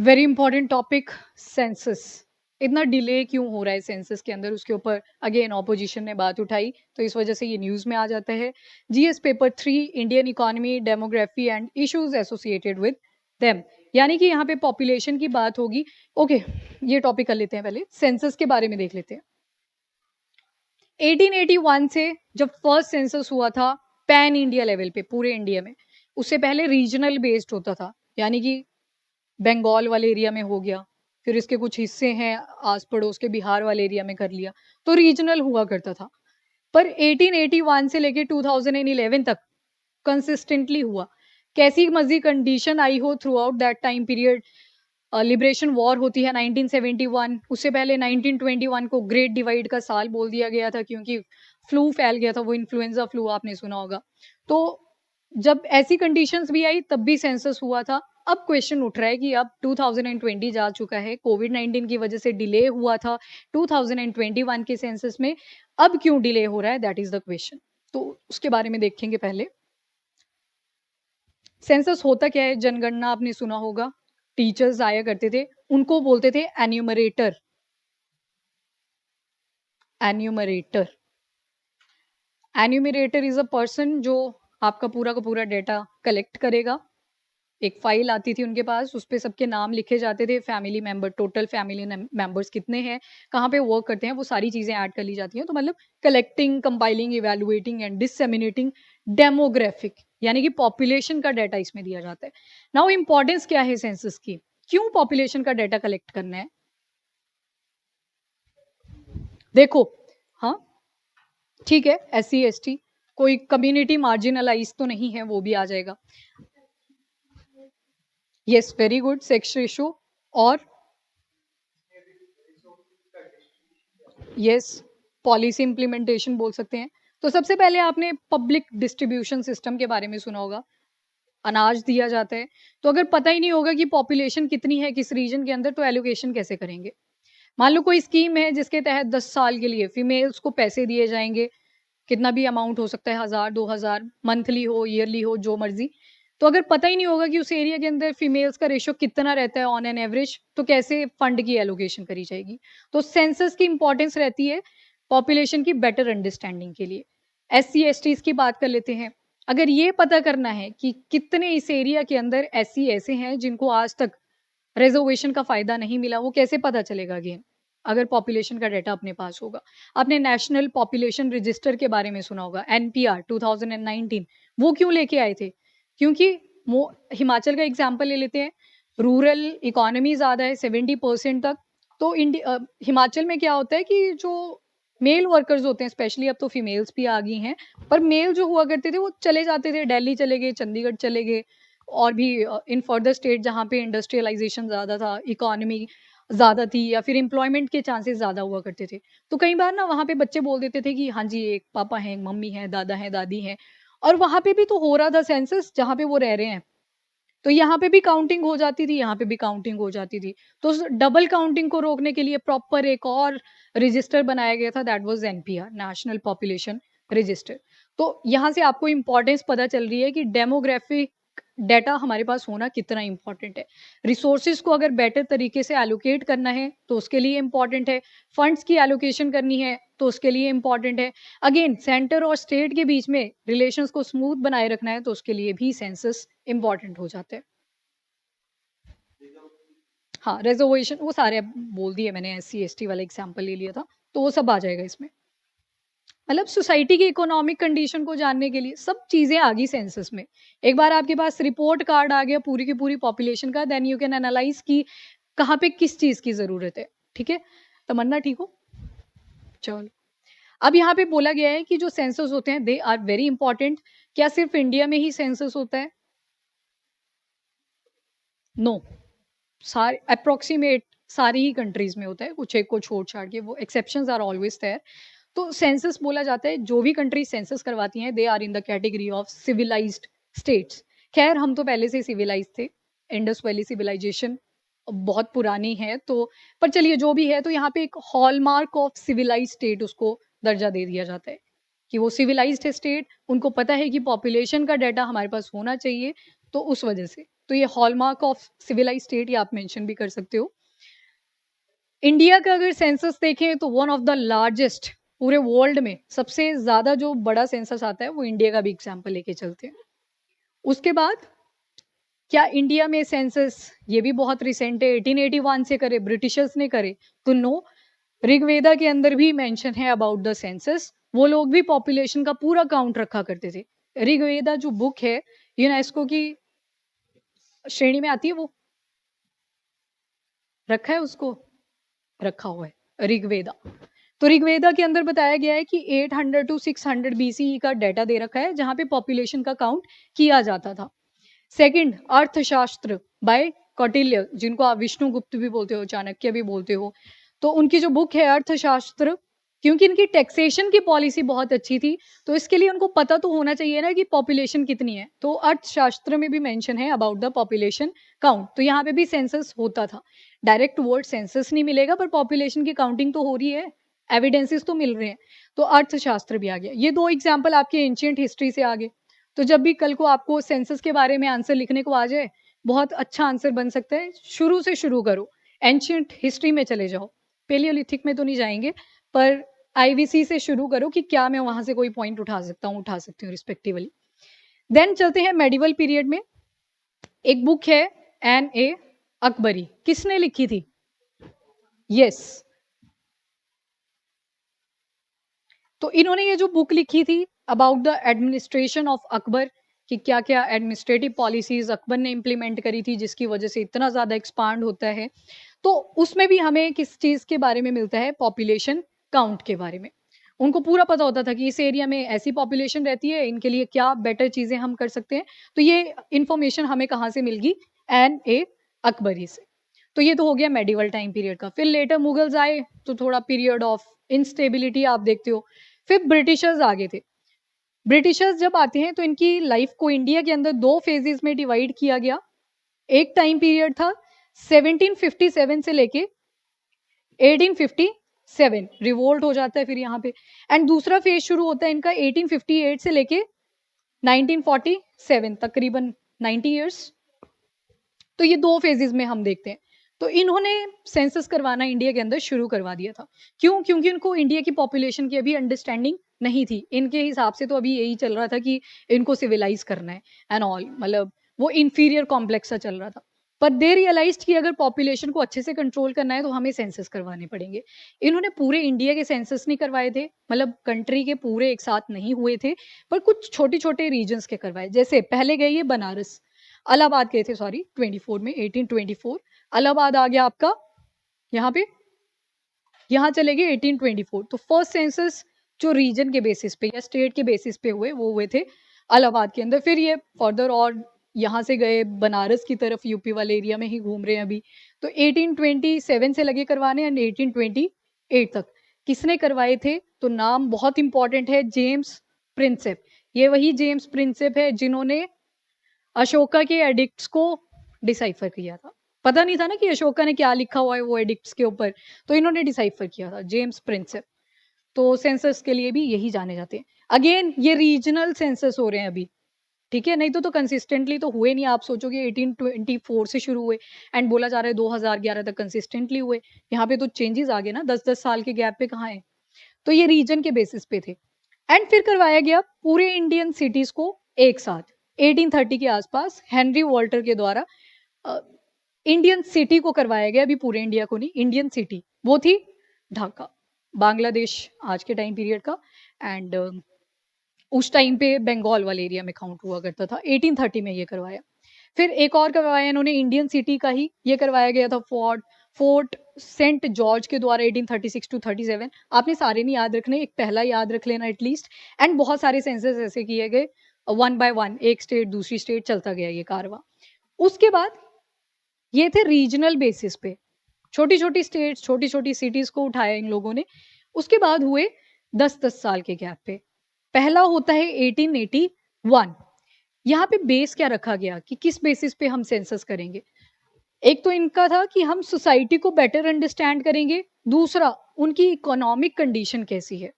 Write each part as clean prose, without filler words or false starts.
Very important topic, census. इतना delay क्यों हो रहा है सेंसस के अंदर, उसके ऊपर अगेन ऑपोजिशन ने बात उठाई, तो इस वजह से ये न्यूज में आ जाता है। GS paper 3, Indian economy, demography and issues associated with them, यानी कि यहाँ पे पॉपुलेशन की बात होगी। ओके, ये टॉपिक कर लेते हैं, पहले सेंसस के बारे में देख लेते हैं। 1881 से जब फर्स्ट सेंसस हुआ था पैन इंडिया लेवल पे, पूरे इंडिया में, उससे पहले रीजनल बेस्ड होता था, यानी कि बंगाल वाले एरिया में हो गया, फिर इसके कुछ हिस्से हैं आस पड़ोस के बिहार वाले एरिया में कर लिया, तो रीजनल हुआ करता था। पर 1881 से लेके 2011 तक कंसिस्टेंटली हुआ। कैसी मर्जी कंडीशन आई हो through out that time period, liberation war होती है 1971, उससे पहले 1921 को ग्रेट डिवाइड का साल बोल दिया गया था, क्योंकि फ्लू फैल गया था, वो इन्फ्लुएंजा फ्लू आपने सुना होगा। तो जब ऐसी कंडीशंस भी आई तब भी सेंसस हुआ था। अब क्वेश्चन उठ रहा है कि अब 2020 जा चुका है, कोविड 19 की वजह से डिले हुआ था 2021 के सेंसस में, अब क्यों डिले हो रहा है, दैट इज द क्वेश्चन। तो उसके बारे में देखेंगे पहले। सेंसस होता क्या है, जनगणना आपने सुना होगा, टीचर्स आया करते थे, उनको बोलते थे enumerator. Enumerator enumerator is a person जो आपका पूरा का पूरा डेटा कलेक्ट करेगा। एक फाइल आती थी उनके पास, उस पे सबके नाम लिखे जाते थे, family member, total family members कितने हैं, कहाँ पे वर्क करते हैं, वो सारी चीजें ऐड कर ली जाती हैं। तो मतलब collecting, compiling, evaluating and disseminating demographic, यानी कि पॉपुलेशन का डाटा इसमें दिया जाता है। नाउ इंपॉर्टेंस क्या है सेंसस की, क्यों पॉपुलेशन का डाटा कलेक्ट करना है? देखो, हाँ ठीक है, SC ST, कोई कम्युनिटी मार्जिनलाइज तो नहीं है, वो भी आ जाएगा। Yes, very good, sex ratio, और यस, पॉलिसी इंप्लीमेंटेशन बोल सकते हैं। तो सबसे पहले आपने पब्लिक डिस्ट्रीब्यूशन सिस्टम के बारे में सुना होगा, अनाज दिया जाता है, तो अगर पता ही नहीं होगा कि पॉपुलेशन कितनी है किस रीजन के अंदर, तो एलोकेशन कैसे करेंगे? मान लो कोई स्कीम है जिसके तहत 10 साल के लिए फीमेल्स को पैसे दिए जाएंगे, कितना भी अमाउंट हो सकता है, 1000 2000, मंथली हो, ईयरली हो, जो मर्जी। तो अगर पता ही नहीं होगा कि उस एरिया के अंदर फीमेल्स का रेशियो कितना रहता है ऑन एन एवरेज, तो कैसे फंड की एलोकेशन करी जाएगी? तो सेंसस की इंपॉर्टेंस रहती है पॉपुलेशन की बेटर अंडरस्टैंडिंग के लिए। SC STs की बात कर लेते हैं। अगर ये पता करना है कि कितने इस एरिया के अंदर SC ऐसे हैं जिनको आज तक रिजर्वेशन का फायदा नहीं मिला, वो कैसे पता चलेगा? अगेन, अगर पॉपुलेशन का डाटा अपने पास होगा। आपने नेशनल पॉपुलेशन रजिस्टर के बारे में सुना होगा, NPR 2019, वो क्यों लेके आए थे? क्योंकि हिमाचल का एग्जाम्पल ले लेते हैं, रूरल इकोनॉमी ज्यादा है 70% तक। तो हिमाचल में क्या होता है कि जो मेल वर्कर्स होते हैं, स्पेशली अब तो फीमेल्स भी आ गई हैं, पर मेल जो हुआ करते थे वो चले जाते थे, दिल्ली चले गए, चंडीगढ़ चले गए, और भी इन फर्दर स्टेट जहाँ पे इंडस्ट्रियलाइजेशन ज़्यादा था, इकोनॉमी ज़्यादा थी, या फिर एम्प्लॉयमेंट के चांसेस ज़्यादा हुआ करते थे। तो कई बार ना वहाँ पे बच्चे बोल देते थे कि हाँ जी, एक पापा हैं, एक मम्मी है, दादा है, दादी हैं, और वहाँ पे भी तो हो रहा था सेंसस जहाँ पे वो रह रहे हैं, तो यहाँ पे भी काउंटिंग हो जाती थी, यहाँ पे भी काउंटिंग हो जाती थी। तो उस डबल काउंटिंग को रोकने के लिए प्रॉपर एक और रजिस्टर बनाया गया था, that was NPR, national population register. तो यहाँ से आपको इंपॉर्टेंस पता चल रही है कि डेमोग्राफिक डाटा हमारे पास होना कितना इंपॉर्टेंट है। रिसोर्सेज को अगर बेटर तरीके से एलोकेट करना है तो उसके लिए इंपॉर्टेंट है, फंड्स की एलोकेशन करनी है तो उसके लिए इंपॉर्टेंट है, अगेन सेंटर और स्टेट के बीच में रिलेशंस को स्मूथ बनाए रखना है तो उसके लिए भी सेंसस इंपॉर्टेंट हो जाते हैं। हाँ, रिजर्वेशन वो सारे अब बोल दिए मैंने, SC ST वाला एग्जाम्पल ले लिया था, तो वो सब आ जाएगा इसमें। मतलब सोसाइटी की इकोनॉमिक कंडीशन को जानने के लिए सब चीजें आ गई सेंसस में। एक बार आपके पास रिपोर्ट कार्ड आ गया पूरी की पूरी पॉपुलेशन का, देन यू कैन एनालाइज की कहाँ पे किस चीज की जरूरत है। ठीक है, तमन्ना ठीक हो? चलो, अब यहाँ पे बोला गया है कि जो सेंसस होते हैं दे आर वेरी इंपॉर्टेंट। क्या सिर्फ इंडिया में ही सेंसस होता है? नो, सारे अप्रोक्सीमेट सारी ही कंट्रीज में होता है, कुछ एक को छोड़ छाड़ के, वो एक्सेप्शंस आर ऑलवेज देयर। तो सेंसस बोला जाता है, जो भी कंट्री सेंसस करवाती हैं they are in the category of civilised states. खैर हम तो पहले से सिविलाइज थे, इंडस वैली सिविलाइजेशन बहुत पुरानी है, तो पर चलिए जो भी है, तो यहाँ पे एक हॉलमार्क ऑफ सिविलाइज स्टेट उसको दर्जा दे दिया जाता है कि वो सिविलाइज्ड है स्टेट, उनको पता है कि पॉपुलेशन का डाटा हमारे पास होना चाहिए, तो उस वजह से तो ये हॉलमार्क ऑफ सिविलाइज स्टेट, ये आप मेंशन भी कर सकते हो। इंडिया का अगर सेंसस देखें तो वन ऑफ द लार्जेस्ट, पूरे वर्ल्ड में सबसे ज्यादा जो बड़ा सेंसस आता है वो इंडिया का भी एग्जाम्पल लेके चलते हैं। उसके बाद क्या इंडिया में सेंसस, ये भी बहुत रिसेंट है, 1881 से करे, ब्रिटिशर्स ने करे, तो नो। ऋग्वेदा के अंदर भी मेंशन है अबाउट द सेंसस। वो लोग भी पॉपुलेशन का पूरा काउंट रखा करते थे। ऋग्वेदा जो बुक है यूनेस्को की श्रेणी में आती है, वो रखा है उसको, रखा हुआ है ऋग्वेदा। तो ऋग्वेदा के अंदर बताया गया है कि 800 टू 600 बीसीई का डाटा दे रखा है जहां पे पॉपुलेशन का काउंट किया जाता था। सेकंड, अर्थशास्त्र बाय कौटिल्य, जिनको आप विष्णुगुप्त भी बोलते हो, चाणक्य भी बोलते हो। तो उनकी जो बुक है अर्थशास्त्र, क्योंकि इनकी टैक्सेशन की पॉलिसी बहुत अच्छी थी, तो इसके लिए उनको पता तो होना चाहिए ना कि पॉपुलेशन कितनी है। तो अर्थशास्त्र में भी मेंशन है अबाउट द पॉपुलेशन काउंट। तो यहाँ पे भी सेंसस होता था। डायरेक्ट वर्ड सेंसस नहीं मिलेगा, पर पॉपुलेशन की काउंटिंग तो हो रही है, एविडेंसेस तो मिल रहे हैं। तो अर्थशास्त्र भी आ गया। ये दो एग्जाम्पल आपके एंशियंट हिस्ट्री से आ गए। तो जब भी कल को आपको सेंसस के बारे में आंसर लिखने को आ जाए, बहुत अच्छा आंसर बन सकता है। शुरू से शुरू करो, एंशियंट हिस्ट्री में चले जाओ, पेलियोलिथिक में तो नहीं जाएंगे, पर आईवीसी से शुरू करो कि क्या मैं वहां से कोई पॉइंट उठा सकता हूँ, उठा सकती हूँ रिस्पेक्टिवली। देन चलते हैं मेडिवल पीरियड में। एक बुक है एन ए अकबरी, किसने लिखी थी? यस, तो इन्होंने ये जो बुक लिखी थी about the administration of Akbar, कि क्या क्या एडमिनिस्ट्रेटिव पॉलिसीज अकबर ने इंप्लीमेंट करी थी जिसकी वजह से इतना ज्यादा एक्सपांड होता है, तो उसमें भी हमें किस चीज के बारे में मिलता है? पॉपुलेशन काउंट के बारे में। उनको पूरा पता होता था कि इस एरिया में ऐसी पॉपुलेशन रहती है, इनके लिए क्या बेटर चीजें हम कर सकते हैं। तो ये इंफॉर्मेशन हमें कहाँ से मिल गई? एन ए अकबरी से। तो ये तो हो गया मेडिवल टाइम पीरियड का। फिर लेटर मुगल्स आए तो थोड़ा पीरियड ऑफ इंस्टेबिलिटी आप देखते हो। फिर ब्रिटिशर्स आ गए थे। ब्रिटिशर्स जब आते हैं तो इनकी लाइफ को इंडिया के अंदर दो फेजेस में डिवाइड किया गया। एक टाइम पीरियड था 1757 से लेके 1857, रिवोल्ट हो जाता है फिर यहाँ पे। एंड दूसरा फेज शुरू होता है इनका 1858 से लेके 1947, तकरीबन 90 इयर्स। तो ये दो फेजेस में हम देखते हैं। तो इन्होंने सेंसस करवाना इंडिया के अंदर शुरू करवा दिया था। क्यों? क्योंकि उनको इंडिया की पॉपुलेशन की अभी अंडरस्टैंडिंग नहीं थी। इनके हिसाब से तो अभी यही चल रहा था कि इनको सिविलाइज करना है एंड ऑल, मतलब वो इंफीरियर कॉम्प्लेक्स सा चल रहा था। पर दे रियलाइज्ड कि अगर पॉपुलेशन को अच्छे से कंट्रोल करना है तो हमें सेंसस करवाने पड़ेंगे। इन्होंने पूरे इंडिया के सेंसस नहीं करवाए थे, मतलब कंट्री के पूरे एक साथ नहीं हुए थे, पर कुछ छोटे छोटे रीजन्स के करवाए। जैसे पहले गए ये बनारस, इलाहाबाद गए थे, सॉरी 24 में, 1824 इलाहाबाद आ गया आपका यहाँ पे, यहाँ चले गए 1824। तो फर्स्ट सेंसस जो रीजन के बेसिस पे या स्टेट के बेसिस पे हुए वो हुए थे इलाहाबाद के अंदर। फिर ये फर्दर और यहाँ से गए बनारस की तरफ, यूपी वाले एरिया में ही घूम रहे हैं अभी। तो 1827 से लगे करवाने एंड 1828 तक। किसने करवाए थे? तो नाम बहुत इंपॉर्टेंट है, जेम्स प्रिंसेप। ये वही जेम्स प्रिंसेप है जिन्होंने अशोका के एडिक्ट्स को डिसाइफर किया था। पता नहीं था ना कि अशोका ने क्या लिखा हुआ है वो एडिक्ट्स के ऊपर, तो इन्होंने डिसाइफर किया था, जेम्स प्रिंसेप। तो सेंसस के लिए भी यही जाने जाते हैं। अगेन ये रीजनल सेंसस हो रहे हैं अभी, ठीक है, नहीं तो कंसिस्टेंटली तो हुए नहीं। आप सोचोगे 1824 से शुरू हुए एंड बोला जा रहा है 2011 तक कंसिस्टेंटली हुए। यहाँ पे तो चेंजेस आ गए ना, 10-10 साल के गैप पे कहाँ है। तो ये रीजन के बेसिस पे थे। एंड फिर करवाया गया पूरे इंडियन सिटीज को एक साथ 1830 के आसपास हेनरी वॉल्टर के द्वारा। इंडियन सिटी को करवाया गया, अभी पूरे इंडिया को नहीं, इंडियन सिटी वो थी ढाका, बांग्लादेश आज के टाइम पीरियड का। एंड उस टाइम पे बंगाल वाले एरिया में काउंट हुआ करता था। 1830 में ये करवाया। फिर एक और करवाया इन्होंने इंडियन सिटी का ही, ये करवाया गया था फोर्ट सेंट जॉर्ज के द्वारा 1836 टू 37। आपने सारे नहीं याद रखने, एक पहला याद रख लेना एटलीस्ट। एंड बहुत सारे सेंसस ऐसे किए गए, वन बाय वन, एक स्टेट दूसरी स्टेट चलता गया ये कारवा। उसके बाद ये थे रीजनल बेसिस पे, छोटी छोटी स्टेट्स, छोटी छोटी सिटीज को उठाया इन लोगों ने। उसके बाद हुए 10-10 साल के गैप पे। पहला होता है 1881। यहाँ पे बेस क्या रखा गया कि किस बेसिस पे हम सेंसस करेंगे? एक तो इनका था कि हम सोसाइटी को बेटर अंडरस्टैंड करेंगे, दूसरा उनकी इकोनॉमिक कंडीशन कैसी है,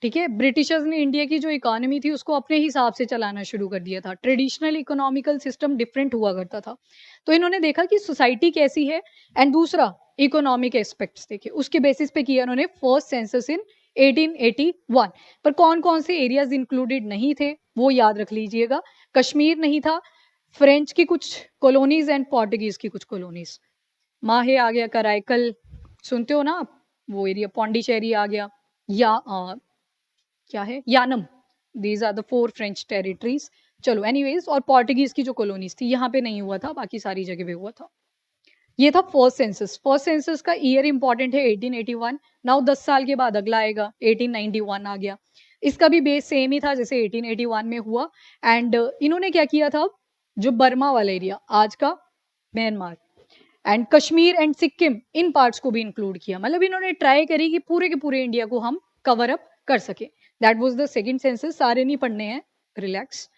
ठीक है, ब्रिटिशर्स ने इंडिया की जो इकोनॉमी थी उसको अपने हिसाब से चलाना शुरू कर दिया था। ट्रेडिशनल इकोनॉमिकल सिस्टम डिफरेंट हुआ करता था। तो इन्होंने देखा कि सोसाइटी कैसी है एंड दूसरा इकोनॉमिक एस्पेक्ट्स देखे, उसके बेसिस पे किया उन्होंने फर्स्ट सेंसस इन 1881। पर कौन कौन से एरियाज इंक्लूडेड नहीं थे वो याद रख लीजिएगा। कश्मीर नहीं था, फ्रेंच की कुछ कॉलोनीज एंड पोर्टुगीज की कुछ कॉलोनीज, माहे आ गया, कराईकल सुनते हो ना आप, वो एरिया, पौंडीचेरी आ गया, या क्या है, Yanam. These are the 4 French territories. चलो एनीवेज, और पोर्टुगीज की जो कॉलोनीज थी यहाँ पे नहीं हुआ था, बाकी सारी जगह पे हुआ था। ये था फर्स्ट सेंसस। फर्स्ट सेंसस का ईयर इंपॉर्टेंट है 1881। नाउ 10 साल के बाद अगला आएगा 1891 आ गया। इसका भी बेस सेम ही था जैसे 1881 में हुआ। एंड इन्होंने क्या किया था, जो बर्मा वाला एरिया आज का Myanmar and Kashmir and Sikkim, in parts को भी इंक्लूड किया। मतलब इन्होंने ट्राई करी कि पूरे के पूरे इंडिया को हम कवर अप कर सके। That was the second census. सारे नहीं पढ़ने हैं, रिलैक्स।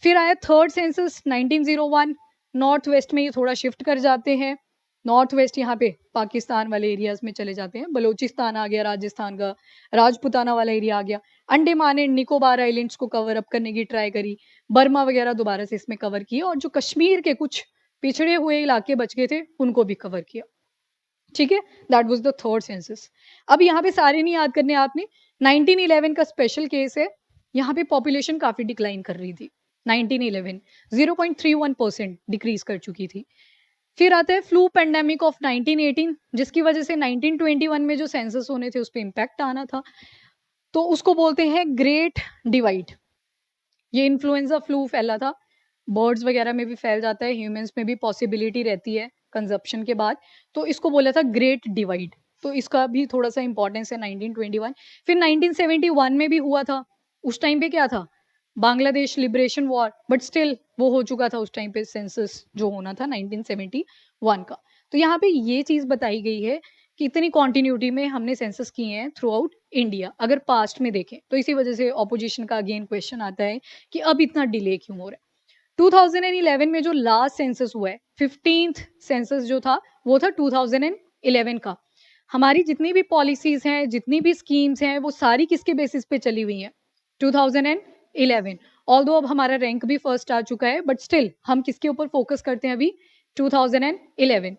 फिर आया थर्ड सेंसस 1901। नॉर्थ वेस्ट में ये थोड़ा शिफ्ट कर जाते हैं। नॉर्थ वेस्ट यहाँ पे पाकिस्तान वाले एरियाज में चले जाते हैं। बलोचिस्तान आ गया, राजस्थान का राजपुताना वाला एरिया आ गया। अंडमान एंड निकोबार आइलैंड्स को कवर अप करने की ट्राई करी। बर्मा वगैरह दोबारा से इसमें कवर किए, और जो कश्मीर के कुछ पिछड़े हुए इलाके बच गए थे उनको भी कवर किया। ठीक है, that was the third census. अब यहाँ पे सारे नहीं याद करने आपने। 1911 का स्पेशल केस है। यहाँ पे पॉपुलेशन काफी डिक्लाइन कर रही थी। 1911 0.31% डिक्रीज कर चुकी थी। फिर आता है फ्लू पेंडेमिक ऑफ 1918, जिसकी वजह से 1921 में जो सेंसस होने थे उस पर इम्पैक्ट आना था। तो उसको बोलते हैं ग्रेट डिवाइड। ये इन्फ्लुएंजा फ्लू फैला था, बर्ड्स वगैरह में भी फैल जाता है, ह्यूमंस में भी पॉसिबिलिटी रहती है कंजप्शन के बाद। तो इसको बोला था ग्रेट डिवाइड। तो इसका भी थोड़ा सा इंपॉर्टेंस है 1921। फिर 1971 में भी हुआ था। उस टाइम पे क्या था, Bangladesh liberation war, but still वो हो चुका था उस टाइम पे सेंसस जो होना था 1971 का। तो यहाँ पे ये चीज बताई गई है कि इतनी कॉन्टिन्यूटी में हमने सेंसस किए हैं थ्रू आउट इंडिया, अगर पास्ट में देखें तो। इसी वजह से ऑपोजिशन का अगेन क्वेश्चन आता है कि अब इतना डिले क्यों हो रहा है। 2011 में जो लास्ट सेंसस हुआ है, 15th सेंसस जो था वो था 2011 का। हमारी जितनी भी पॉलिसीज हैं, जितनी भी स्कीम्स हैं, वो सारी किसके बेसिस पे चली हुई हैं, 2011। ऑल्दो अब हमारा रैंक भी फर्स्ट आ चुका है, बट स्टिल हम किसके ऊपर फोकस करते हैं अभी, 2011।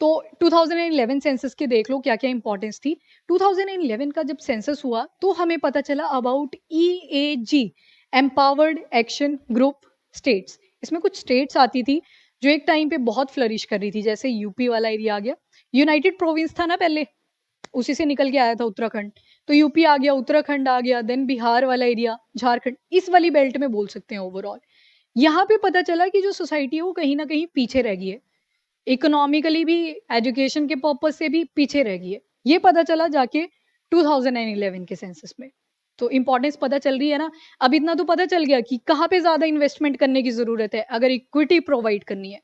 तो 2011 सेंसस के देख लो क्या क्या इंपॉर्टेंस थी। 2011 का जब सेंसस हुआ तो हमें पता चला about EAG, empowered action group states. इसमें कुछ स्टेट्स आती थी जो एक टाइम पे बहुत फ्लरिश कर रही थी, जैसे यूपी वाला एरिया आ गया। यूनाइटेड प्रोविंस था ना पहले, उसी से निकल के आया था उत्तराखंड। तो यूपी आ गया, उत्तराखंड आ गया, देन बिहार वाला एरिया, झारखंड, इस वाली बेल्ट में बोल सकते हैं ओवरऑल। यहाँ पे पता चला कि जो सोसाइटी है वो कहीं ना कहीं पीछे रह गई है, इकोनॉमिकली भी, एजुकेशन के पर्पज से भी पीछे रह गई है। ये पता चला जाके 2011 के सेंसस में। तो इंपॉर्टेंस पता चल रही है ना। अब इतना तो पता चल गया कि कहाँ पे ज्यादा इन्वेस्टमेंट करने की जरूरत है अगर इक्विटी प्रोवाइड करनी है।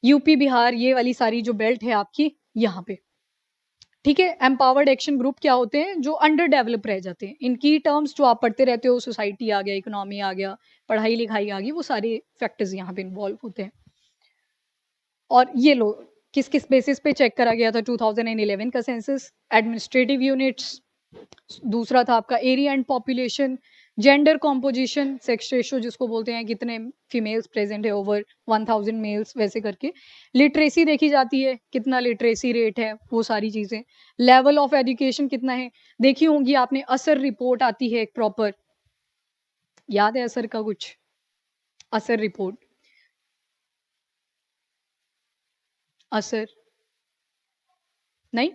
यूपी बिहार ये वाली सारी जो बेल्ट है आपकी यहाँ पे। ठीक है, एम्पावर्ड एक्शन ग्रुप क्या होते हैं, जो अंडर डेवलप रह जाते हैं। इनकी टर्म्स जो आप पढ़ते रहते हो, सोसाइटी आ गया, इकोनॉमी आ गया, पढ़ाई लिखाई आ गई, वो सारे फैक्टर्स यहाँ पे इन्वॉल्व होते हैं। और ये लो किस किस बेसिस पे चेक करा गया था 2011 का सेंसस। एडमिनिस्ट्रेटिव यूनिट्स, दूसरा था आपका area and population, gender composition, sex ratio जिसको बोलते हैं, कितने फीमेल्स प्रेजेंट है ओवर 1000 मेल्स, वैसे करके। लिटरेसी देखी जाती है, कितना लिटरेसी रेट है, वो सारी चीजें। लेवल ऑफ एजुकेशन कितना है, देखी होंगी आपने, असर रिपोर्ट आती है एक प्रॉपर, याद है असर का कुछ, असर रिपोर्ट, असर नहीं,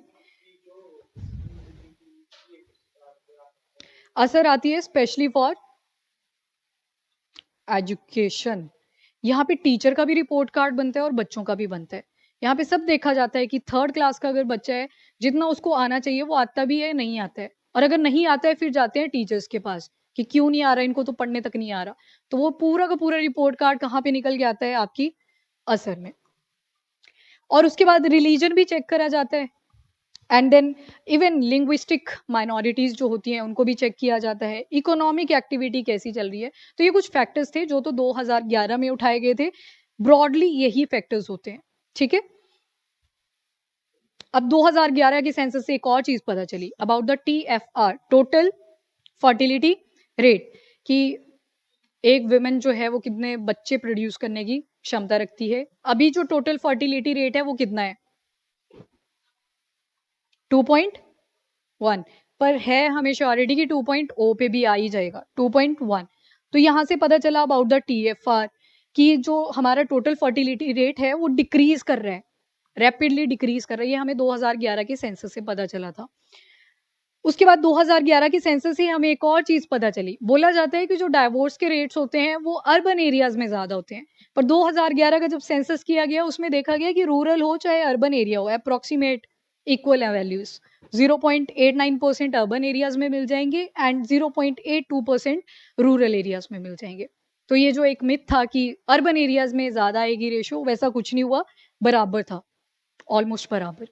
असर आती है स्पेशली फॉर एजुकेशन। यहाँ पे टीचर का भी रिपोर्ट कार्ड बनता है और बच्चों का भी बनता है। यहाँ पे सब देखा जाता है कि थर्ड क्लास का अगर बच्चा है, जितना उसको आना चाहिए वो आता भी है, नहीं आता है, और अगर नहीं आता है फिर जाते हैं टीचर्स के पास कि क्यों नहीं आ रहा, इनको तो पढ़ने तक नहीं आ रहा। तो वो पूरा का पूरा रिपोर्ट कार्ड कहाँ पे निकल के आता है, आपकी असर में। और उसके बाद रिलीजन भी चेक करा जाता है, and then even linguistic minorities जो होती हैं उनको भी चेक किया जाता है। इकोनॉमिक एक्टिविटी कैसी चल रही है। तो ये कुछ फैक्टर्स थे जो तो 2011 में उठाए गए थे। ब्रॉडली यही फैक्टर्स होते हैं। ठीक है, अब 2011 के सेंसस से एक और चीज पता चली about the TFR, total fertility rate, कि एक वुमेन जो है वो कितने बच्चे प्रोड्यूस करने की क्षमता रखती है। अभी जो टोटल फर्टिलिटी रेट है वो कितना है? 2.1, पर है हमें श्योरिटी की 2.0 पे भी आ ही जाएगा, 2.1। तो यहां से पता चला अबाउट द TFR कि जो हमारा टोटल फर्टिलिटी रेट है वो डिक्रीज कर रहा है, रैपिडली डिक्रीज कर रहा है। ये हमें 2011 के सेंसस से पता चला था। उसके बाद 2011 के सेंसस से हमें एक और चीज पता चली। बोला जाता है कि जो डाइवोर्स के रेट्स होते हैं वो अर्बन एरियाज में ज्यादा होते हैं, पर 2011 का जब सेंसस किया गया उसमें देखा गया कि रूरल हो चाहे अर्बन एरिया हो, अप्रोक्सीमेट इक्वल है वैल्यूज। 0.89% अर्बन एरियाज में मिल जाएंगे एंड 0.82% रूरल एरियाज में मिल जाएंगे। तो ये जो एक मिथ था कि अर्बन एरियाज में ज्यादा आएगी रेशियो, वैसा कुछ नहीं हुआ, बराबर था, ऑलमोस्ट बराबर।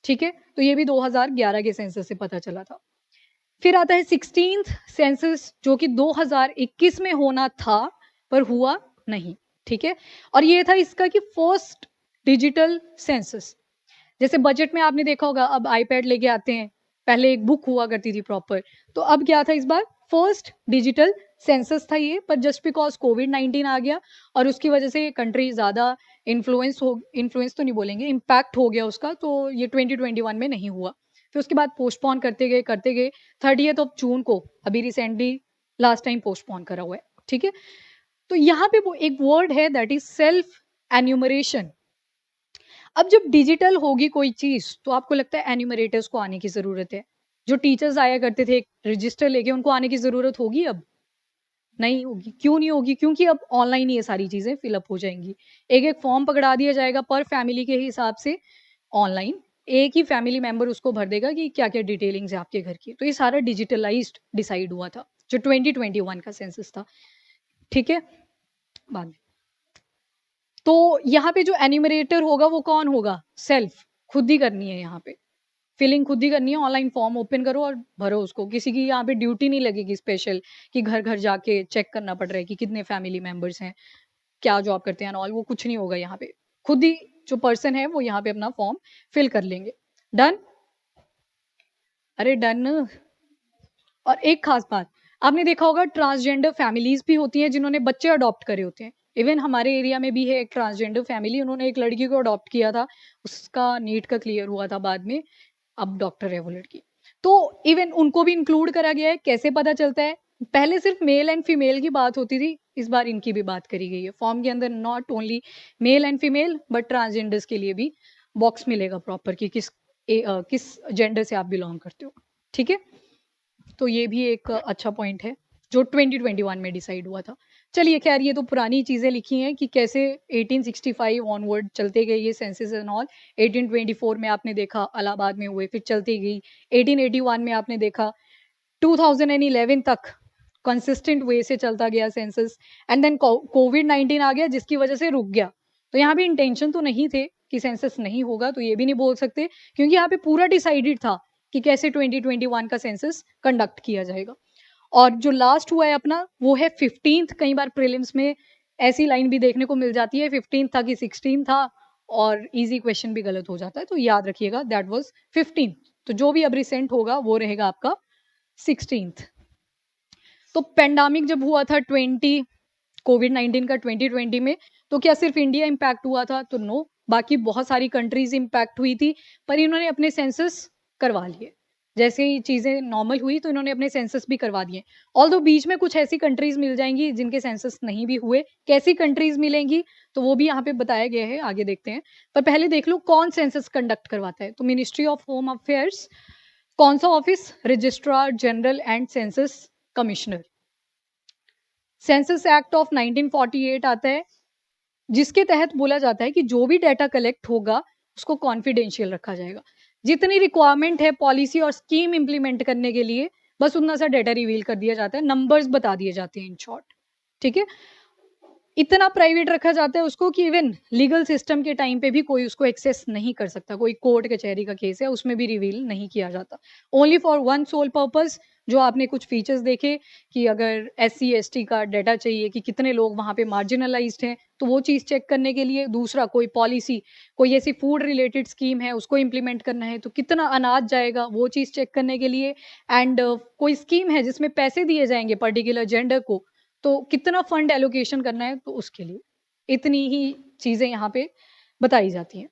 ठीक है, तो ये भी 2011 के सेंसस से पता चला था। फिर आता है 16th सेंसस जो कि 2021 में होना था पर हुआ नहीं। ठीक है, और ये था इसका कि फर्स्ट डिजिटल सेंसस। जैसे बजट में आपने देखा होगा अब आईपैड लेके आते हैं, पहले एक बुक हुआ करती थी प्रॉपर, तो अब क्या था इस बार फर्स्ट डिजिटल सेंसस था ये। पर जस्ट बिकॉज कोविड-19 आ गया और उसकी वजह से कंट्री ज्यादा इन्फ्लुएंस तो नहीं बोलेंगे, इम्पैक्ट हो गया उसका, तो ये 2021 में नहीं हुआ। फिर उसके बाद पोस्टपोन करते गए 30th जून को अभी रिसेंटली लास्ट टाइम पोस्टपोन करा हुआ है। ठीक है, तो यहाँ पे वो एक वर्ड है दैट इज सेल्फ एन्यूमरेशन। अब जब डिजिटल होगी कोई चीज तो आपको लगता है एन्यूमरेटर्स को आने की जरूरत है? जो टीचर्स आया करते थे रजिस्टर लेके, उनको आने की जरूरत होगी? अब नहीं होगी। क्यों नहीं होगी? क्योंकि अब ऑनलाइन ये सारी चीजें फिलअप हो जाएंगी। एक एक फॉर्म पकड़ा दिया जाएगा पर फैमिली के हिसाब से ऑनलाइन, एक ही फैमिली मेंबर उसको भर देगा कि क्या क्या डिटेलिंग्स है आपके घर की। तो ये सारा डिजिटलाइज्ड डिसाइड हुआ था जो 2021 का सेंसस था। ठीक है, बाद में तो यहाँ पे जो एन्यूमरेटर होगा वो कौन होगा? सेल्फ, खुद ही करनी है, यहाँ पे फिलिंग खुद ही करनी है। ऑनलाइन फॉर्म ओपन करो और भरो उसको, किसी की यहाँ पे ड्यूटी नहीं लगेगी स्पेशल कि घर घर जाके चेक करना पड़ रहा है कि कितने फैमिली मेंबर्स हैं, क्या जॉब करते हैं ऑल, वो कुछ नहीं होगा। यहाँ पे खुद ही जो पर्सन है वो यहाँ पे अपना फॉर्म फिल कर लेंगे। डन? अरे डन। और एक खास बात आपने देखा होगा, ट्रांसजेंडर फैमिलीज भी होती हैं जिन्होंने बच्चे अडॉप्ट करे होते हैं। इवन हमारे एरिया में भी है एक ट्रांसजेंडर फैमिली, उन्होंने एक लड़की को अडॉप्ट किया था, उसका नीट का क्लियर हुआ था बाद में, अब डॉक्टर है वो लड़की। तो इवन उनको भी इंक्लूड करा गया है। कैसे पता चलता है? पहले सिर्फ मेल एंड फीमेल की बात होती थी, इस बार इनकी भी बात करी गई है फॉर्म के अंदर। Not only male and female but transgenders के लिए भी बॉक्स मिलेगा प्रॉपर कि किस जेंडर से आप बिलोंग करते हो। ठीक है, तो ये भी एक अच्छा पॉइंट है जो 2021 में डिसाइड हुआ था। चलिए खैर, ये तो पुरानी चीजें लिखी हैं कि कैसे 1865 ऑनवर्ड चलते गए ये सेंसस एंड ऑल। 1824 में आपने देखा इलाहाबाद में हुए, फिर चलती गई। 1881 में आपने देखा, 2011 तक कंसिस्टेंट वे से चलता गया सेंसस, एंड देन कोविड-19 आ गया जिसकी वजह से रुक गया। तो यहाँ भी इंटेंशन तो नहीं थे कि सेंसस नहीं होगा, तो ये भी नहीं बोल सकते क्योंकि यहाँ पे पूरा डिसाइडेड था कि कैसे 2021 का सेंसस कंडक्ट किया जाएगा। और जो लास्ट हुआ है अपना वो है 15th। कई बार प्रीलिम्स में ऐसी लाइन भी देखने को मिल जाती है 15th था कि 16 था, और इजी क्वेश्चन भी गलत हो जाता है, तो याद रखिएगा दैट वाज 15th। तो जो भी अब रिसेंट होगा वो रहेगा आपका 16th। तो पेंडेमिक जब हुआ था कोविड-19 का 2020 में, तो क्या सिर्फ इंडिया इम्पैक्ट हुआ था? तो नो, बाकी बहुत सारी कंट्रीज इम्पैक्ट हुई थी, पर इन्होंने अपने सेंसस करवा लिए। जैसे ही चीजें नॉर्मल हुई तो इन्होंने अपने सेंसस भी करवा दिए। ऑल्दो बीच में कुछ ऐसी कंट्रीज मिल जाएंगी जिनके सेंसस नहीं भी हुए। कैसी कंट्रीज मिलेंगी तो वो भी यहाँ पे बताया गया है, आगे देखते हैं। पर पहले देख लो कौन सेंसस कंडक्ट करवाता है। तो मिनिस्ट्री ऑफ होम अफेयर्स। कौन सा office? Registrar general and census commissioner. Census act of 1948 आता है जिसके तहत बोला जाता है कि जो भी डाटा कलेक्ट होगा उसको कॉन्फिडेंशियल रखा जाएगा। जितनी रिक्वायरमेंट है पॉलिसी और स्कीम इंप्लीमेंट करने के लिए बस उतना सा डाटा रिवील कर दिया जाता है, नंबर्स बता दिए जाते हैं इन शॉर्ट। ठीक है, इतना प्राइवेट रखा जाता है उसको कि इवन लीगल सिस्टम के टाइम पे भी कोई उसको एक्सेस नहीं कर सकता। कोई कोर्ट कचहरी का केस है उसमें भी रिवील नहीं किया जाता। Only for one sole purpose, जो आपने कुछ फीचर्स देखे कि अगर एससी एसटी का डाटा चाहिए कि कितने लोग वहाँ पे मार्जिनलाइज्ड हैं, तो वो चीज़ चेक करने के लिए। दूसरा, कोई पॉलिसी, कोई ऐसी फूड रिलेटेड स्कीम है, उसको इम्प्लीमेंट करना है, तो कितना अनाज जाएगा, वो चीज़ चेक करने के लिए। एंड कोई स्कीम है जिसमें पैसे दिए जाएंगे पर्टिकुलर जेंडर को, तो कितना फंड एलोकेशन करना है, तो उसके लिए। इतनी ही चीज़ें यहाँ पे बताई जाती हैं।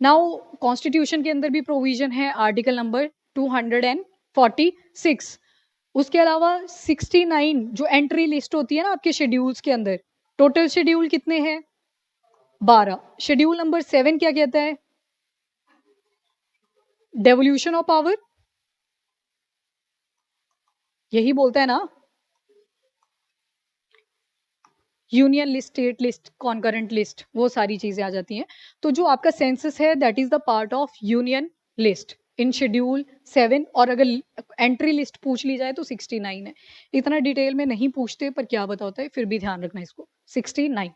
नाउ कॉन्स्टिट्यूशन के अंदर भी प्रोविजन है, आर्टिकल नंबर 246। उसके अलावा 69 जो एंट्री लिस्ट होती है ना आपके शेड्यूल्स के अंदर, टोटल शेड्यूल कितने हैं? 12। शेड्यूल नंबर 7 क्या कहता है? डेवोल्यूशन ऑफ पावर, यही बोलता है ना। Union list, state list, concurrent list, वो सारी चीजें आ जाती हैं। तो जो आपका सेंसस है that is the part of union list in schedule 7। और अगर एंट्री लिस्ट पूछ ली जाए तो 69 है। इतना डिटेल में नहीं पूछते, पर क्या पता होता है, फिर भी ध्यान रखना इसको। 69।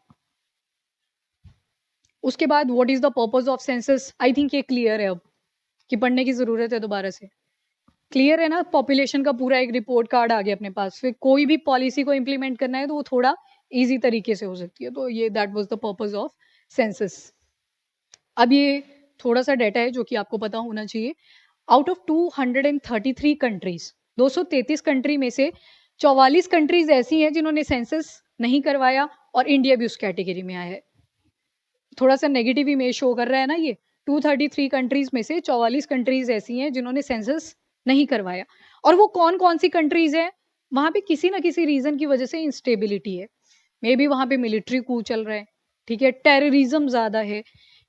उसके बाद what is the purpose of census? I think ये क्लियर है अब, कि पढ़ने की जरूरत है दोबारा से। क्लियर है ना? पॉपुलेशन का पूरा एक रिपोर्ट कार्ड आ गया अपने पास। फिर कोई भी पॉलिसी को इम्प्लीमेंट करना है तो वो थोड़ा इजी तरीके से हो सकती है। तो ये that was the purpose of census. अब ये थोड़ा सा डाटा है जो कि आपको पता होना चाहिए। आउट ऑफ 233 कंट्रीज, 233 कंट्री में से 44 कंट्रीज ऐसी हैं जिन्होंने सेंसस नहीं करवाया, और इंडिया भी उस कैटेगरी में आया है। थोड़ा सा नेगेटिव इमेज शो कर रहा है ना ये। 233 कंट्रीज में से 44 कंट्रीज ऐसी हैं जिन्होंने सेंसस नहीं करवाया। और वो कौन कौन सी कंट्रीज हैं? वहां पे किसी ना किसी रीजन की वजह से इंस्टेबिलिटी है। मे बी वहां पे मिलिट्री कू चल रहा है, ठीक है, टेररिज्म ज्यादा है,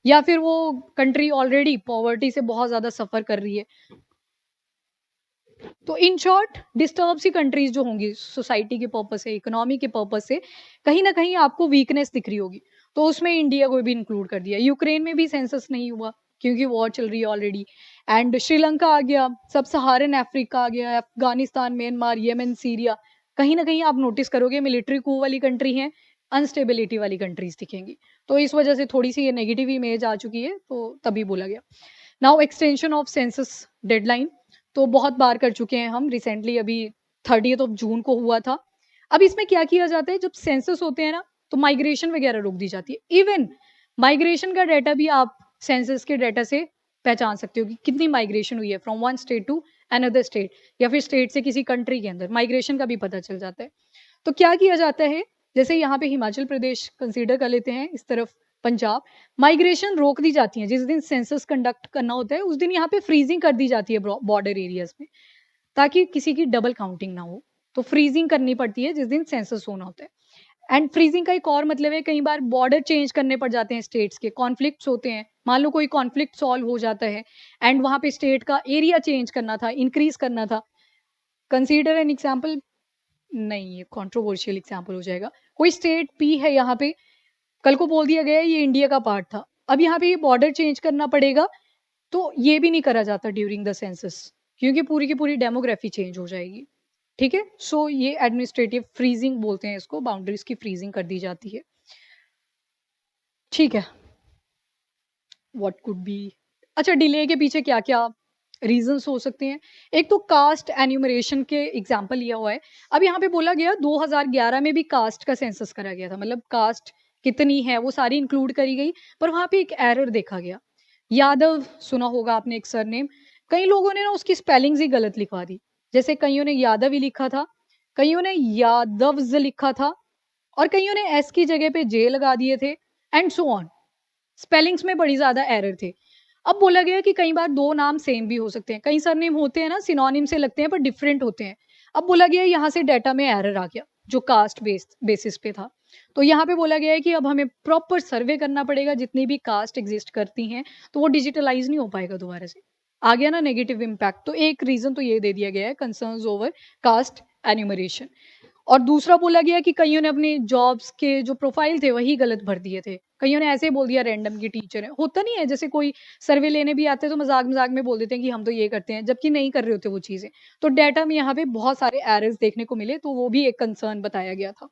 या फिर वो कंट्री ऑलरेडी पॉवर्टी से बहुत ज्यादा सफर कर रही है। तो इन शॉर्ट, डिस्टर्ब सी कंट्रीज जो होंगी सोसाइटी के पर्पज से, इकोनॉमी के पर्पज से, कहीं ना कहीं आपको वीकनेस दिख रही होगी, तो उसमें इंडिया को भी इंक्लूड कर दिया। यूक्रेन में भी सेंसस नहीं हुआ क्योंकि वॉर चल रही है ऑलरेडी। एंड श्रीलंका आ गया, सब सहारन अफ्रीका आ गया, अफगानिस्तान, म्यांमार, येमेन, सीरिया। कहीं ना कहीं आप नोटिस करोगे मिलिट्री कू वाली कंट्री है, अनस्टेबिलिटी वाली कंट्रीज दिखेंगी। तो इस वजह से थोड़ी सी ये नेगेटिव इमेज आ चुकी है, तो तभी बोला गया। Now extension of census deadline तो बहुत बार कर चुके हैं हम, रिसेंटली अभी 30th ऑफ जून को हुआ था। अब इसमें क्या किया जाता है, जब सेंसस होते हैं ना, तो माइग्रेशन वगैरह रोक दी जाती है। इवन माइग्रेशन का डाटा भी आप सेंसस के डाटा से पहचान सकते हो कि कितनी माइग्रेशन हुई है from one state to another state, या फिर स्टेट से किसी कंट्री के अंदर माइग्रेशन का भी पता चल जाता है। तो क्या किया जाता है, जैसे यहाँ पे हिमाचल प्रदेश कंसीडर कर लेते हैं, इस तरफ पंजाब, माइग्रेशन रोक दी जाती है। जिस दिन सेंसस कंडक्ट करना होता है उस दिन यहाँ पे फ्रीजिंग कर दी जाती है बॉर्डर एरियाज में, ताकि किसी की डबल काउंटिंग ना हो। तो फ्रीजिंग करनी पड़ती है जिस दिन सेंसस होना होता है। एंड फ्रीजिंग का एक और मतलब है, कई बार बॉर्डर चेंज करने पड़ जाते हैं स्टेट्स के, कॉन्फ्लिक्ट्स होते हैं, मान लो कोई कॉन्फ्लिक्ट सॉल्व हो जाता है एंड वहां पे स्टेट का एरिया चेंज करना था, इंक्रीज करना था। कंसीडर एन एग्जाम्पल, नहीं ये कॉन्ट्रोवर्शियल एग्जाम्पल हो जाएगा। कोई स्टेट पी है यहाँ पे, कल को बोल दिया गया ये इंडिया का पार्ट था, अब यहाँ पे ये बॉर्डर चेंज करना पड़ेगा, तो ये भी नहीं करा जाता ड्यूरिंग द सेंसस, क्योंकि पूरी की पूरी डेमोग्राफी चेंज हो जाएगी। ठीक है, सो ये एडमिनिस्ट्रेटिव फ्रीजिंग बोलते हैं इसको, बाउंड्रीज की फ्रीजिंग कर दी जाती है। ठीक है, व्हाट कुड बी, अच्छा डिले के पीछे क्या क्या रीजंस हो सकते हैं? एक तो कास्ट एन्यूमरेशन के एग्जाम्पल लिया हुआ है। अब यहाँ पे बोला गया 2011 में भी कास्ट का सेंसस करा गया था, मतलब कास्ट कितनी है वो सारी इंक्लूड करी गई, पर वहां पे एक एरर देखा गया। यादव सुना होगा आपने एक सरनेम, कई लोगों ने ना उसकी स्पेलिंग्स ही गलत लिखवा दी। जैसे कईयों ने यादव ही लिखा था, कईयों ने यादव्स लिखा था, और कईयों ने एस की जगह पे जे लगा दिए थे, एंड सो ऑन। स्पेलिंग्स में बड़ी ज्यादा एरर थे। अब बोला गया कि कई बार दो नाम सेम भी हो सकते हैं, कई सरनेम होते हैं ना सिनोनिम से लगते हैं पर डिफरेंट होते हैं। अब बोला गया यहाँ से डाटा में एरर आ गया जो कास्ट बेसिस पे था। तो यहाँ पे बोला गया है कि अब हमें प्रॉपर सर्वे करना पड़ेगा, जितनी भी कास्ट एग्जिस्ट करती हैं, तो वो डिजिटलाइज नहीं हो पाएगा दोबारा से। आ गया ना नेगेटिव इम्पैक्ट। तो एक रीजन तो ये दे दिया गया है, कंसर्न्स ओवर कास्ट एन्यूमरेशन। और दूसरा बोला गया कि कईयों ने अपने जॉब्स के जो प्रोफाइल थे वही गलत भर दिए थे, कईयों ने ऐसे ही बोल दिया रैंडम की टीचर है। होता नहीं है, जैसे कोई सर्वे लेने भी आते हैं तो मजाक मजाक में बोल देते हैं कि हम तो ये करते हैं, जबकि नहीं कर रहे होते वो चीजें। तो डाटा में यहाँ पे बहुत सारे एरर्स देखने को मिले, तो वो भी एक कंसर्न बताया गया था।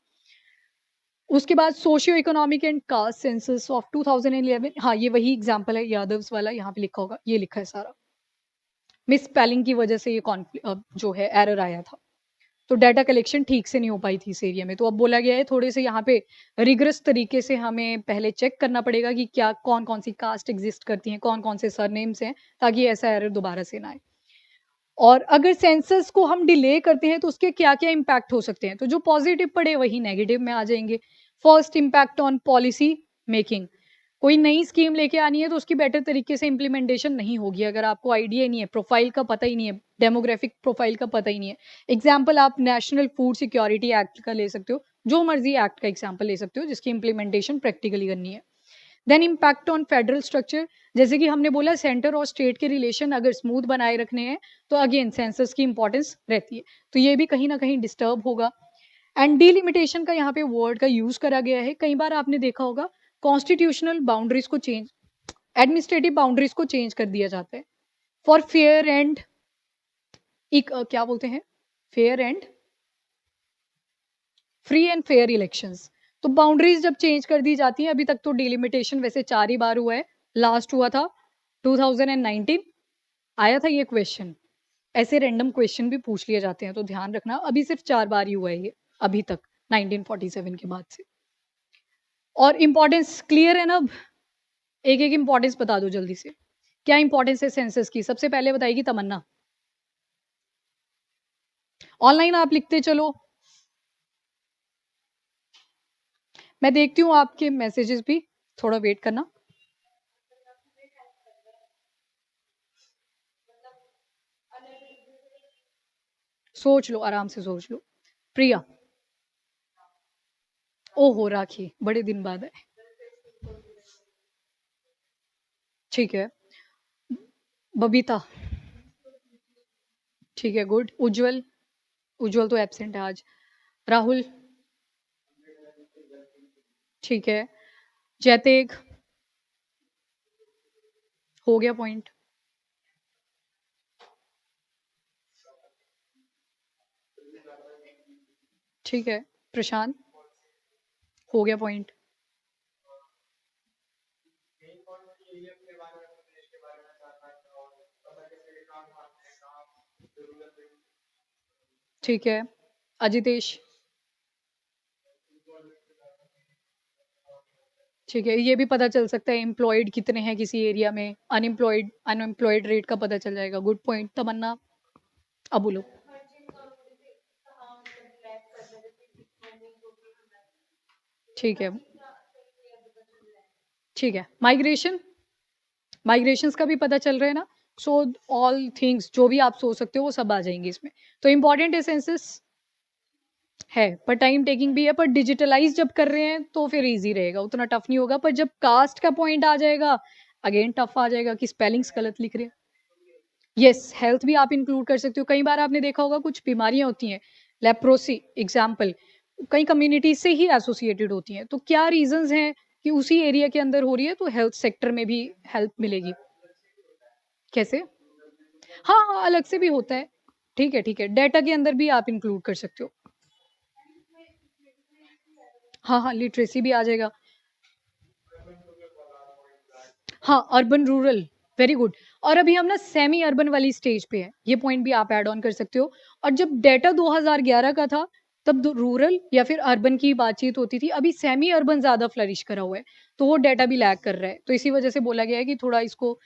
उसके बाद socio economic and caste census of 2011, हाँ ये वही एग्जाम्पल है यादव्स वाला, यहाँ पे लिखा होगा, ये लिखा है सारा। मिस स्पेलिंग की वजह से ये जो है एरर आया था। तो डाटा कलेक्शन ठीक से नहीं हो पाई थी इस एरिया में। तो अब बोला गया है थोड़े से यहाँ पे रिगरस तरीके से हमें पहले चेक करना पड़ेगा कि क्या कौन-कौन सी कास्ट एग्ज़िस्ट करती हैं, कौन-कौन से सरनेम्स हैं, ताकि ऐसा एरर दोबारा से ना आए। और अगर सेंसस को हम डिले करते हैं तो उसके क्या-क्या इम्पैक्ट हो सकते हैं? तो जो पॉजिटिव पड़े वही नेगेटिव में आ जाएँगे। First impact on policy making. कोई नई स्कीम लेके आनी है तो उसकी बेटर तरीके से इम्प्लीमेंटेशन नहीं होगी अगर आपको आइडिया ही नहीं है, प्रोफाइल का पता ही नहीं है, डेमोग्राफिक प्रोफाइल का पता ही नहीं है। एग्जाम्पल आप नेशनल फूड सिक्योरिटी एक्ट का ले सकते हो, जो मर्जी एक्ट का एग्जाम्पल ले सकते हो जिसकी इम्प्लीमेंटेशन प्रैक्टिकली करनी है। Then impact on federal structure, जैसे कि हमने बोला सेंटर और स्टेट के रिलेशन अगर स्मूथ बनाए रखने हैं तो अगेन सेंसस की इंपॉर्टेंस रहती है, तो ये भी कहीं ना कहीं डिस्टर्ब होगा। एंड डिलिमिटेशन का यहाँ पे वर्ड का यूज करा गया है। कई बार आपने देखा होगा कॉन्स्टिट्यूशनल बाउंड्रीज को चेंज, एडमिनिस्ट्रेटिव बाउंड्रीज को चेंज कर दिया जाता है फॉर फेयर एंड क्या बोलते हैं, fair and free and fair elections. तो बाउंड्रीज जब चेंज कर दी जाती हैं, अभी तक तो डिलिमिटेशन वैसे 4 ही बार हुआ है, लास्ट हुआ था 2019, आया था ये क्वेश्चन। ऐसे रैंडम क्वेश्चन भी पूछ लिए जाते हैं तो ध्यान रखना, अभी सिर्फ 4 बार ही हुआ है ये अभी तक 1947 के बाद से। और इंपॉर्टेंस क्लियर है ना? अब एक एक इंपॉर्टेंस बता दो जल्दी से, क्या इंपॉर्टेंस है सेंसस की? सबसे पहले बताएगी तमन्ना। ऑनलाइन आप लिखते चलो, मैं देखती हूँ आपके मैसेजेस भी, थोड़ा वेट करना। सोच लो, आराम से सोच लो। प्रिया, ओहो राखी, बड़े दिन बाद है, ठीक है। बबीता, ठीक है, गुड। उज्जवल, उज्जवल तो एब्सेंट है आज। राहुल, ठीक है। जैतेग, हो गया पॉइंट, ठीक है। प्रशांत, हो गया पॉइंट, ठीक है। अजितेश, ठीक है, ये भी पता चल सकता है एम्प्लॉयड कितने हैं किसी एरिया में, अनएम्प्लॉयड अनएम्प्लॉयड रेट का पता चल जाएगा। गुड पॉइंट तमन्ना, अब बोलो। ठीक है, ठीक है। माइग्रेशन, माइग्रेशंस का भी पता चल रहा है ना? सो ऑल थिंग्स जो भी आप सोच सकते हो वो सब आ जाएंगे इसमें। तो इम्पॉर्टेंट है सेंसस है, पर टाइम टेकिंग भी है, पर डिजिटलाइज जब कर रहे हैं तो फिर इजी रहेगा, उतना टफ नहीं होगा। पर जब कास्ट का पॉइंट आ जाएगा अगेन टफ आ जाएगा कि स्पेलिंग्स गलत लिख रहे हैं। यस, हेल्थ भी आप इंक्लूड कर सकते हो। कई बार आपने देखा होगा कुछ बीमारियां होती हैं, लेप्रोसी एग्जाम्पल, कई कम्युनिटीज से ही एसोसिएटेड होती हैं, तो क्या रीजंस हैं कि उसी एरिया के अंदर हो रही है, तो हेल्थ सेक्टर में भी हेल्प मिलेगी। कैसे? हाँ हाँ, अलग से भी होता है, ठीक है ठीक है, डेटा के अंदर भी आप इंक्लूड कर सकते हो। हाँ हाँ, लिटरेसी भी आ जाएगा। हाँ, अर्बन रूरल, वेरी गुड। और अभी हम ना सेमी अर्बन वाली स्टेज पे है, ये पॉइंट भी आप ऐड ऑन कर सकते हो। और जब डेटा 2011 का था तब रूरल या फिर अर्बन की बातचीत होती थी, अभी सेमी अर्बन ज्यादा फ्लरिश करा हुआ है, तो वो डेटा भी लैग कर रहा है। तो इसी वजह से बोला गया है कि थोड़ा इसको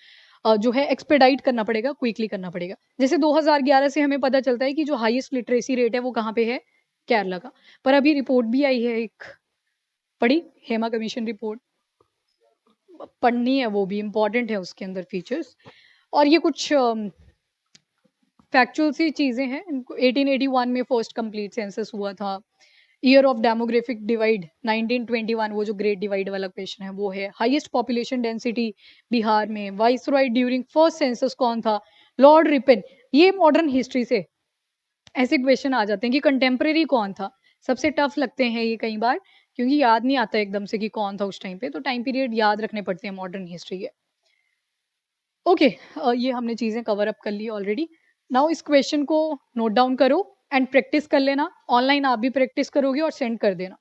जो है एक्सपेडाइट करना पड़ेगा, क्विकली करना पड़ेगा। जैसे 2011 से हमें पता चलता है कि जो हाईएस्ट लिटरेसी रेट है वो कहाँ पे है, केरला का। पर अभी रिपोर्ट भी आई है एक, पढ़ी हेमा कमीशन रिपोर्ट, पढ़नी है, वो भी इम्पॉर्टेंट है उसके अंदर फीचर्स। और ये कुछ फैक्चुअल सी चीजें हैं। 1881 में फर्स्ट कंप्लीट सेंसस हुआ था। ईयर ऑफ डेमोग्राफिक डिवाइड 1921, वो जो ग्रेट डिवाइड वाला क्वेश्चन है वो है। हाईएस्ट पॉपुलेशन डेंसिटी बिहार में। वाइसरॉय ड्यूरिंग फर्स्ट सेंसस कौन था, लॉर्ड रिपन। ये मॉडर्न हिस्ट्री से ऐसे क्वेश्चन आ जाते हैं कि कंटेम्प्रेरी कौन था। सबसे टफ लगते हैं ये कई बार, क्योंकि याद नहीं आता एकदम से कि कौन था उस टाइम पे, तो टाइम पीरियड याद रखने पड़ते हैं मॉडर्न हिस्ट्री के। ओके, ये हमने चीजें कवर अप कर ली ऑलरेडी। नाउ इस क्वेश्चन को नोट डाउन करो एंड प्रैक्टिस कर लेना। ऑनलाइन आप भी प्रैक्टिस करोगे और सेंड कर देना।